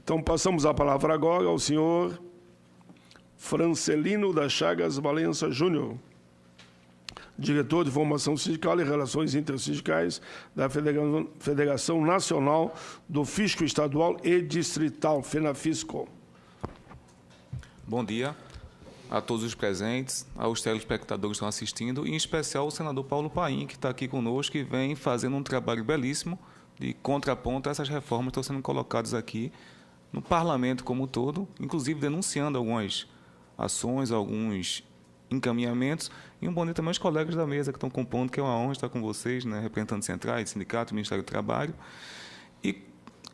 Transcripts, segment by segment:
Então, passamos a palavra agora ao senhor Francelino das Chagas Valença Júnior, diretor de Formação Sindical e Relações Intersindicais da Federação Nacional do Fisco Estadual e Distrital, FENAFISCO. Bom dia a todos os presentes, aos telespectadores que estão assistindo, e em especial ao senador Paulo Paim, que está aqui conosco e vem fazendo um trabalho belíssimo de contraponto a essas reformas que estão sendo colocadas aqui no parlamento como um todo, inclusive denunciando algumas ações, alguns encaminhamentos, e um bom dia também aos colegas da mesa que estão compondo, que é uma honra estar com vocês, né, representantes centrais, sindicato, Ministério do Trabalho, e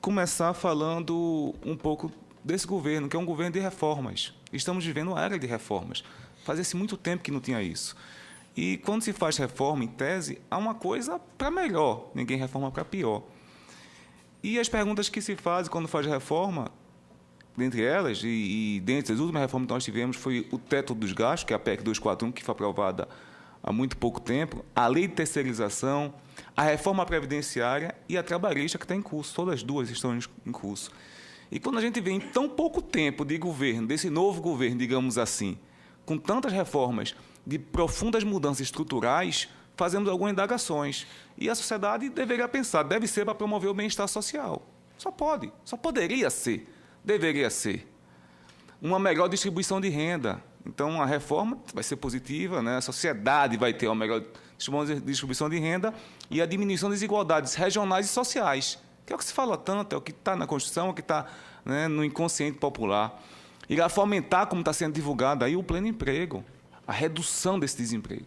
começar falando um pouco desse governo, que é um governo de reformas. Estamos vivendo uma era de reformas. Fazia-se muito tempo que não tinha isso. E quando se faz reforma, em tese, há uma coisa para melhor, ninguém reforma para pior. E as perguntas que se fazem quando faz reforma, dentre elas, e dentre as últimas reformas que nós tivemos, foi o teto dos gastos, que é a PEC 241, que foi aprovada há muito pouco tempo, a lei de terceirização, a reforma previdenciária e a trabalhista, que está em curso. Todas as duas estão em curso. E quando a gente vê em tão pouco tempo de governo, desse novo governo, digamos assim, com tantas reformas de profundas mudanças estruturais, fazemos algumas indagações. E a sociedade deveria pensar, deve ser para promover o bem-estar social. Só pode, só poderia ser, deveria ser. Uma melhor distribuição de renda. Então, a reforma vai ser positiva, né? A sociedade vai ter uma melhor distribuição de renda e a diminuição das desigualdades regionais e sociais, que é o que se fala tanto, é o que está na Constituição, é o que está, né, no inconsciente popular. Irá fomentar, como está sendo divulgado aí, o pleno emprego, a redução desse desemprego.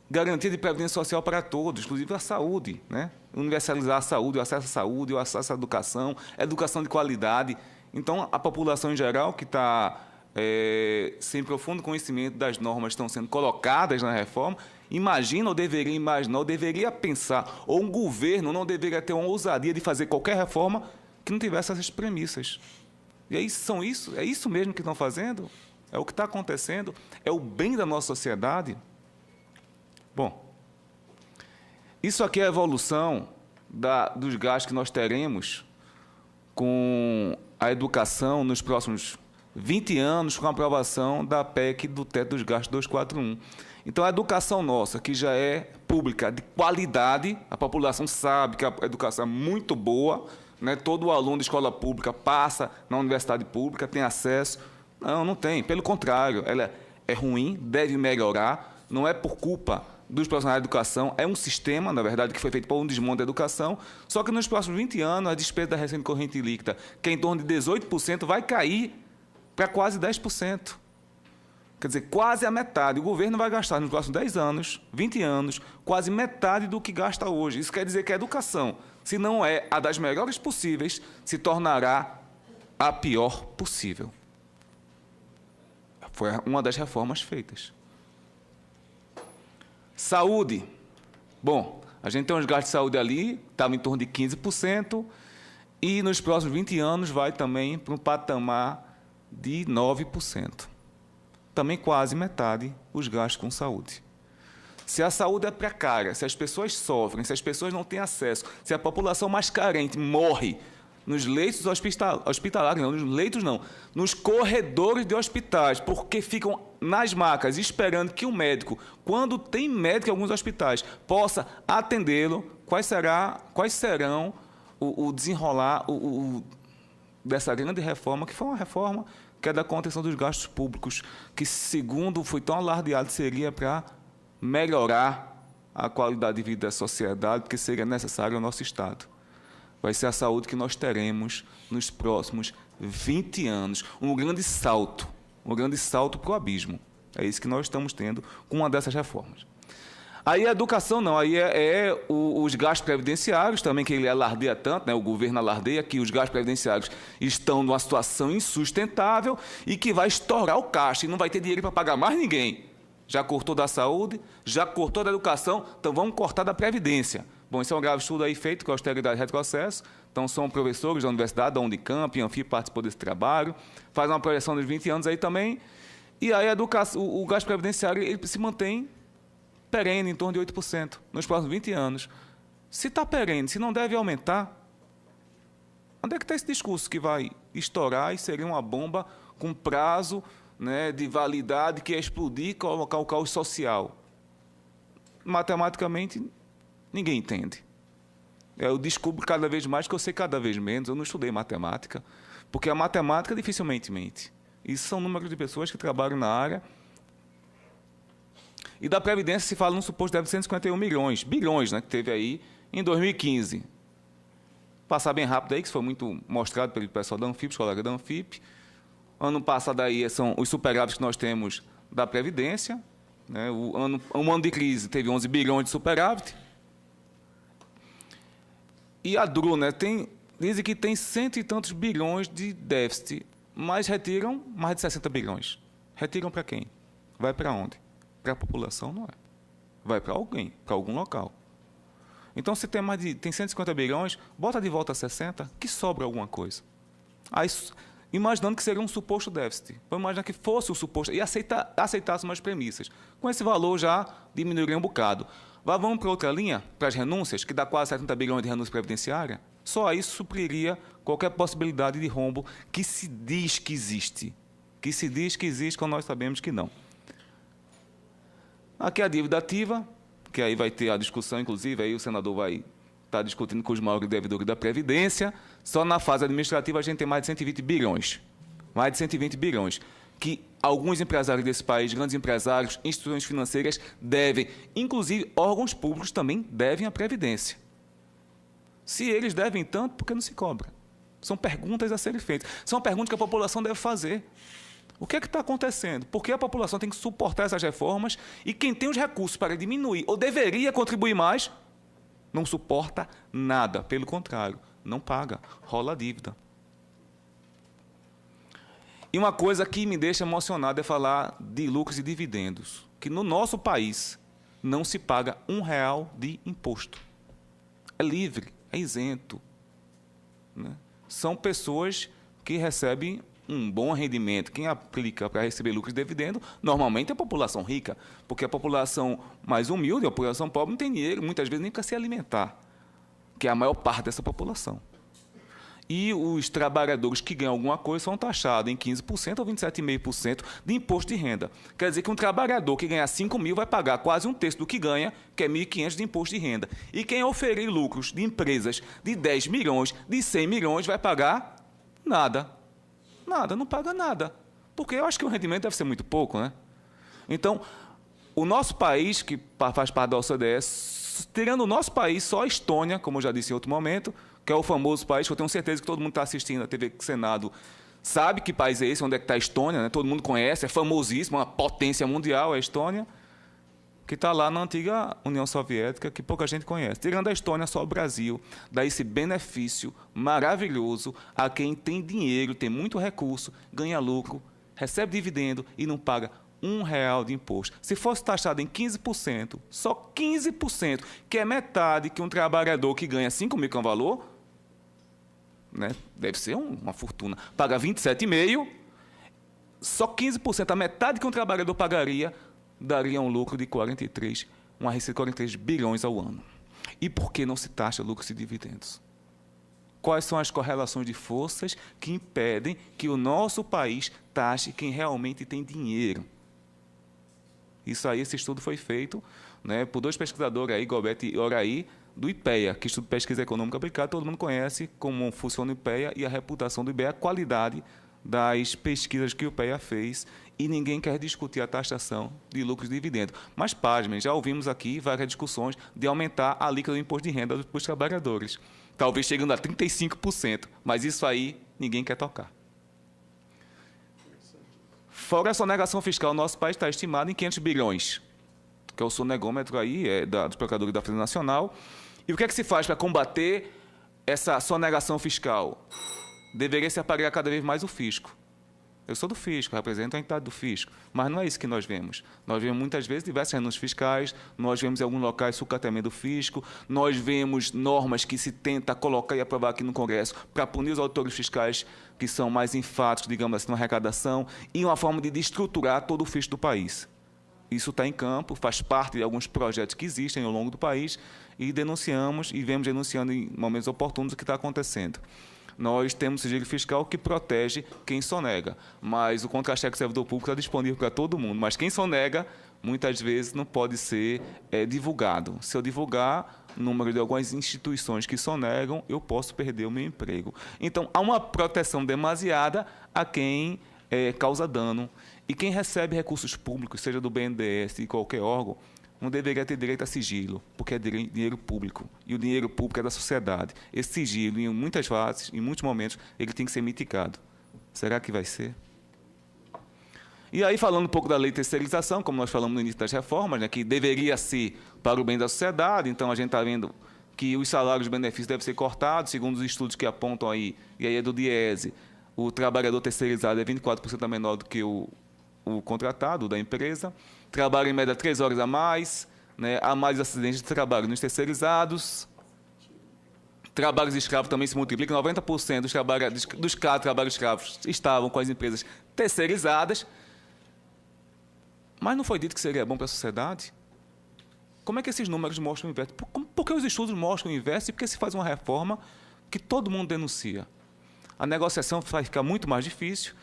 Garantia de previdência social para todos, inclusive a saúde, né? Universalizar a saúde, o acesso à saúde, o acesso à educação de qualidade. Então, a população em geral, que está sem profundo conhecimento das normas que estão sendo colocadas na reforma, imagina ou deveria imaginar, ou deveria pensar, ou um governo não deveria ter uma ousadia de fazer qualquer reforma que não tivesse essas premissas. E aí é isso mesmo que estão fazendo? É o que está acontecendo? É o bem da nossa sociedade? Bom, isso aqui é a evolução dos gastos que nós teremos com a educação nos próximos 20 anos, com a aprovação da PEC do teto dos gastos 241. Então, a educação nossa, que já é pública, de qualidade, a população sabe que a educação é muito boa, né? Todo aluno de escola pública passa na universidade pública, tem acesso. Não tem. Pelo contrário, ela é ruim, deve melhorar, não é por culpa dos profissionais da educação, é um sistema, na verdade, que foi feito por um desmonte da educação, só que nos próximos 20 anos, a despesa da receita corrente líquida, que é em torno de 18%, vai cair para quase 10%. Quer dizer, quase a metade. O governo vai gastar nos próximos 10 anos, 20 anos, quase metade do que gasta hoje. Isso quer dizer que a educação, se não é a das melhores possíveis, se tornará a pior possível. Foi uma das reformas feitas. Saúde. Bom, a gente tem uns gastos de saúde ali, estava em torno de 15%, e nos próximos 20 anos vai também para um patamar de 9%. Também quase metade os gastos com saúde. Se a saúde é precária, se as pessoas sofrem, se as pessoas não têm acesso, se a população mais carente morre nos leitos hospitalares, não, nos leitos não, nos corredores de hospitais, porque ficam nas macas esperando que o médico, quando tem médico em alguns hospitais, possa atendê-lo, quais serão o desenrolar dessa grande reforma, que foi uma reforma que é da contenção dos gastos públicos, que, segundo foi tão alardeado, seria para melhorar a qualidade de vida da sociedade, porque seria necessário ao nosso Estado. Vai ser a saúde que nós teremos nos próximos 20 anos. Um grande salto para o abismo. É isso que nós estamos tendo com uma dessas reformas. Aí a educação não, aí os gastos previdenciários também, que ele alardeia tanto, né? O governo alardeia que os gastos previdenciários estão numa situação insustentável e que vai estourar o caixa e não vai ter dinheiro para pagar mais ninguém. Já cortou da saúde, já cortou da educação, então vamos cortar da Previdência. Bom, esse é um grave estudo aí feito com a austeridade e retrocesso. Então, são professores da universidade, da Unicamp, Anfi participou desse trabalho, faz uma projeção dos 20 anos aí também. E aí o gasto previdenciário ele se mantém perene, em torno de 8%, nos próximos 20 anos. Se está perene, se não deve aumentar, Onde é que está esse discurso que vai estourar e seria uma bomba com prazo, né, de validade, que ia explodir e colocar o caos social? Matematicamente, ninguém entende. Eu descubro cada vez mais que eu sei cada vez menos. Eu não estudei matemática, porque a matemática dificilmente mente. Isso são números de pessoas que trabalham na área. E da Previdência se fala num suposto de 151 milhões, bilhões, né, que teve aí em 2015. Passar bem rápido aí, que isso foi muito mostrado pelo pessoal da Anfip, os colegas da Anfip. Ano passado aí são os superávites que nós temos da Previdência. Né, um ano de crise teve 11 bilhões de superávit. E a DRU, né, dizem que tem 100 e tantos bilhões de déficit, mas retiram mais de 60 bilhões. Retiram para quem? Vai para onde? Para a população, não é. Vai para alguém, para algum local. Então, se tem 150 bilhões, bota de volta 60, que sobra alguma coisa. Aí, imaginando que seria um suposto déficit. Vamos imaginar que fosse um suposto, e aceitasse umas premissas. Com esse valor já diminuiria um bocado. Vamos para outra linha, para as renúncias, que dá quase 70 bilhões de renúncia previdenciária. Só isso supriria qualquer possibilidade de rombo que se diz que existe. Que se diz que existe, quando nós sabemos que não. Aqui a dívida ativa, que aí vai ter a discussão, inclusive, aí o senador vai estar discutindo com os maiores devedores da Previdência. Só na fase administrativa a gente tem mais de 120 bilhões. Mais de 120 bilhões. Que alguns empresários desse país, grandes empresários, instituições financeiras, devem, inclusive órgãos públicos também devem à Previdência. Se eles devem tanto, por que não se cobra? São perguntas a serem feitas. São perguntas que a população deve fazer. O que é que está acontecendo? Por que a população tem que suportar essas reformas e quem tem os recursos para diminuir ou deveria contribuir mais, não suporta nada. Pelo contrário, não paga, rola a dívida. E uma coisa que me deixa emocionado é falar de lucros e dividendos, que no nosso país não se paga R$1 de imposto. É livre, é isento. Né? São pessoas que recebem um bom rendimento. Quem aplica para receber lucros e dividendos, normalmente é a população rica, porque a população mais humilde, a população pobre, não tem dinheiro, muitas vezes nem para se alimentar, que é a maior parte dessa população. E os trabalhadores que ganham alguma coisa são taxados em 15% ou 27,5% de imposto de renda. Quer dizer que um trabalhador que ganha 5 mil vai pagar quase um terço do que ganha, que é 1.500 de imposto de renda. E quem oferir lucros de empresas de 10 milhões, de 100 milhões, vai pagar nada. Nada, não paga nada. Porque eu acho que o rendimento deve ser muito pouco, né? Então, o nosso país, que faz parte da OCDE, tirando o nosso país, só a Estônia, como eu já disse em outro momento, que é o famoso país que eu tenho certeza que todo mundo está assistindo a TV Senado, sabe que país é esse, onde é que está a Estônia, né? Todo mundo conhece, é famosíssimo, uma potência mundial, é a Estônia, que está lá na antiga União Soviética, que pouca gente conhece. Tirando a Estônia, só o Brasil dá esse benefício maravilhoso a quem tem dinheiro, tem muito recurso, ganha lucro, recebe dividendo e não paga R$1 de imposto. Se fosse taxado em 15%, só 15%, que é metade que um trabalhador que ganha 5 mil, que é um valor, né, deve ser uma fortuna, paga 27,5%, só 15%, a metade que um trabalhador pagaria, daria um lucro de uma receita de 43 bilhões ao ano. E por que não se taxa lucros e dividendos? Quais são as correlações de forças que impedem que o nosso país taxe quem realmente tem dinheiro? Isso aí, esse estudo foi feito, né, por 2 pesquisadores, aí, Gobet e Oraí, do IPEA, que estuda pesquisa econômica aplicada. Todo mundo conhece como funciona o IPEA e a reputação do IPEA, a qualidade das pesquisas que o IPEA fez, e ninguém quer discutir a taxação de lucros e dividendos. Mas, pasmem, já ouvimos aqui várias discussões de aumentar a alíquota do imposto de renda dos trabalhadores, talvez chegando a 35%, mas isso aí ninguém quer tocar. Fora a sonegação fiscal, o nosso país está estimado em 500 bilhões, que é o sonegômetro aí, dos procuradores da Fazenda Nacional. E o que é que se faz para combater essa sonegação fiscal? Deveria se aparelhar cada vez mais o fisco. Eu sou do fisco, represento a entidade do fisco, mas não é isso que nós vemos. Nós vemos muitas vezes diversas renúncias fiscais, nós vemos em alguns locais sucateamento do fisco, nós vemos normas que se tenta colocar e aprovar aqui no Congresso para punir os auditores fiscais que são mais enfáticos, digamos assim, na arrecadação, e uma forma de desestruturar todo o fisco do país. Isso está em campo, faz parte de alguns projetos que existem ao longo do país, e denunciamos, e vemos denunciando em momentos oportunos o que está acontecendo. nós temos sigilo fiscal que protege quem sonega. Mas o contra-cheque do servidor público está disponível para todo mundo. Mas quem sonega, muitas vezes, não pode ser divulgado. Se eu divulgar o número de algumas instituições que sonegam, eu posso perder o meu emprego. Então, há uma proteção demasiada a quem causa dano. E quem recebe recursos públicos, seja do BNDES, de qualquer órgão, não deveria ter direito a sigilo, porque é dinheiro público. E o dinheiro público é da sociedade. Esse sigilo, em muitas fases, em muitos momentos, ele tem que ser mitigado. Será que vai ser? E aí, falando um pouco da lei de terceirização, como nós falamos no início das reformas, né, que deveria ser para o bem da sociedade, então a gente está vendo que os salários e benefícios devem ser cortados, segundo os estudos que apontam aí, e aí é do Diese, o trabalhador terceirizado é 24% menor do que o contratado da empresa, trabalha em média 3 horas a mais, né, há mais acidentes de trabalho nos terceirizados, trabalhos escravos também se multiplicam, 90% dos trabalhos escravos estavam com as empresas terceirizadas, mas não foi dito que seria bom para a sociedade? Como é que esses números mostram o inverso? Por que os estudos mostram o inverso e por que se faz uma reforma que todo mundo denuncia? A negociação vai ficar muito mais difícil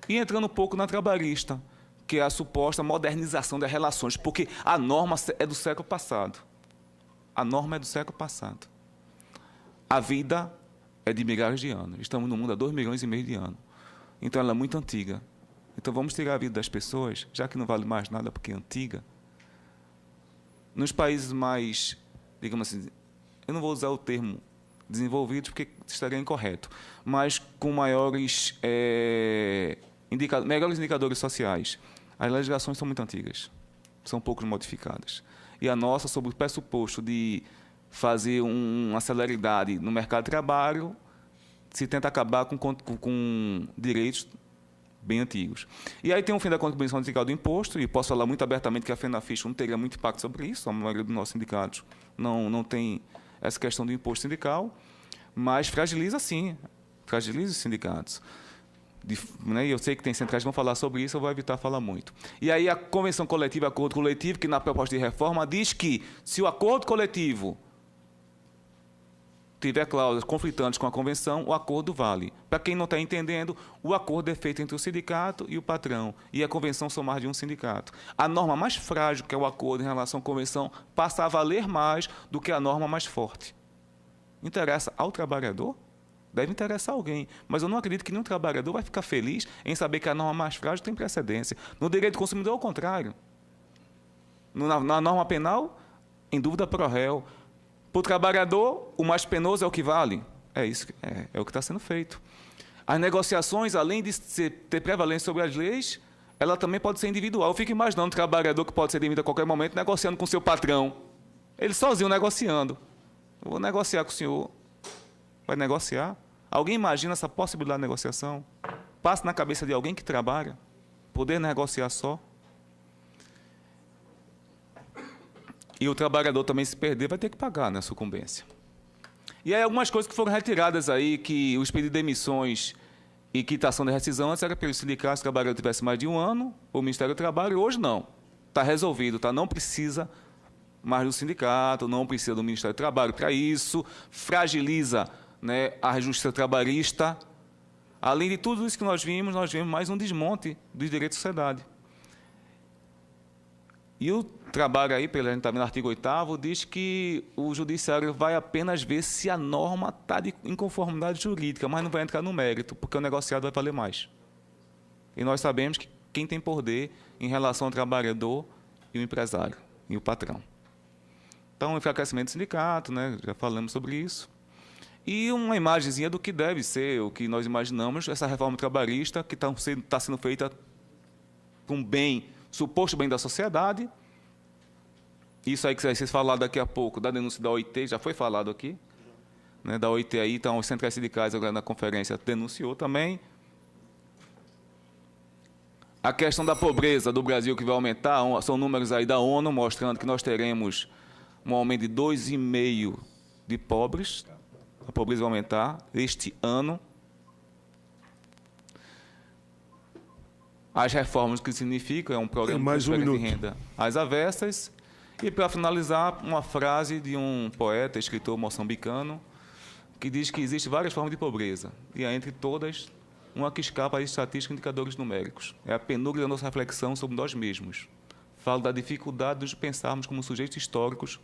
e entrando um pouco na trabalhista, que é a suposta modernização das relações, porque a norma é do século passado. A norma é do século passado. A vida é de milhares de anos. Estamos no mundo há 2,5 milhões de anos. Então, ela é muito antiga. Então, vamos tirar a vida das pessoas, já que não vale mais nada porque é antiga. Nos países mais, digamos assim, eu não vou usar o termo desenvolvidos porque estaria incorreto, mas com melhores indicadores sociais, as legislações são muito antigas, são pouco modificadas. E a nossa, sob o pressuposto de fazer uma celeridade no mercado de trabalho, se tenta acabar com direitos bem antigos. E aí tem o fim da contribuição sindical do imposto, e posso falar muito abertamente que a FENAFISH não teria muito impacto sobre isso, a maioria dos nossos sindicatos não tem essa questão do imposto sindical, mas fragiliza sim, fragiliza os sindicatos. E eu sei que tem centrais que vão falar sobre isso, eu vou evitar falar muito. E aí a convenção coletiva e acordo coletivo, que na proposta de reforma diz que se o acordo coletivo tiver cláusulas conflitantes com a convenção, o acordo vale. Para quem não está entendendo, o acordo é feito entre o sindicato e o patrão, e a convenção são mais de um sindicato. A norma mais frágil, que é o acordo em relação à convenção, passa a valer mais do que a norma mais forte. Interessa ao trabalhador? Deve interessar alguém, mas eu não acredito que nenhum trabalhador vai ficar feliz em saber que a norma mais frágil tem precedência. No direito do consumidor, é o contrário. Na norma penal, em dúvida pro réu. Para o trabalhador, o mais penoso é o que vale. É isso, é o que está sendo feito. As negociações, além de ter prevalência sobre as leis, ela também pode ser individual. Eu fico imaginando um trabalhador que pode ser demitido a qualquer momento, negociando com o seu patrão. Ele sozinho negociando. Eu vou negociar com o senhor. Vai negociar? Alguém imagina essa possibilidade de negociação? Passa na cabeça de alguém que trabalha, poder negociar só. E o trabalhador também, se perder, vai ter que pagar na sucumbência. E aí algumas coisas que foram retiradas aí, que os pedidos de demissões e quitação de rescisão, antes era para os sindicatos, se o trabalhador tivesse mais de 1 ano, o Ministério do Trabalho, hoje não. Está resolvido, tá? Não precisa mais do sindicato, não precisa do Ministério do Trabalho para isso, fragiliza, né, a justiça trabalhista. Além de tudo isso que nós vimos mais um desmonte dos direitos da sociedade. E o trabalho aí, pela gente está vendo no artigo 8º, diz que o judiciário vai apenas ver se a norma está em conformidade jurídica, mas não vai entrar no mérito, porque o negociado vai valer mais. E nós sabemos que quem tem poder em relação ao trabalhador e o empresário, e o patrão. Então, enfraquecimento do sindicato, né, já falamos sobre isso. E uma imagenzinha do que deve ser, o que nós imaginamos, essa reforma trabalhista que está sendo feita com bem, suposto bem da sociedade. Isso aí que vai ser falado daqui a pouco, da denúncia da OIT, já foi falado aqui, né, da OIT aí, então os centrais sindicais agora na conferência denunciou também. A questão da pobreza do Brasil que vai aumentar, são números aí da ONU mostrando que nós teremos um aumento de 2,5 de pobres, a pobreza vai aumentar este ano. As reformas, o que significa, é um programa de renda às avessas. E, para finalizar, uma frase de um poeta, escritor moçambicano, que diz que existem várias formas de pobreza, e há entre todas uma que escapa às estatísticas e indicadores numéricos. É a penúria da nossa reflexão sobre nós mesmos. Falo da dificuldade de pensarmos como sujeitos históricos,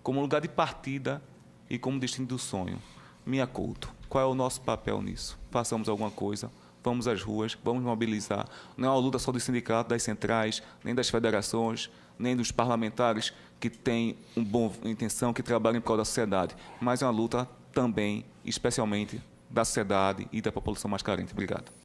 como lugar de partida e como destino do sonho. Minha Couto, qual é o nosso papel nisso? Façamos alguma coisa, vamos às ruas, vamos mobilizar. Não é uma luta só do sindicato, das centrais, nem das federações, nem dos parlamentares que têm uma boa intenção, que trabalham em prol da sociedade, mas é uma luta também, especialmente, da sociedade e da população mais carente. Obrigado.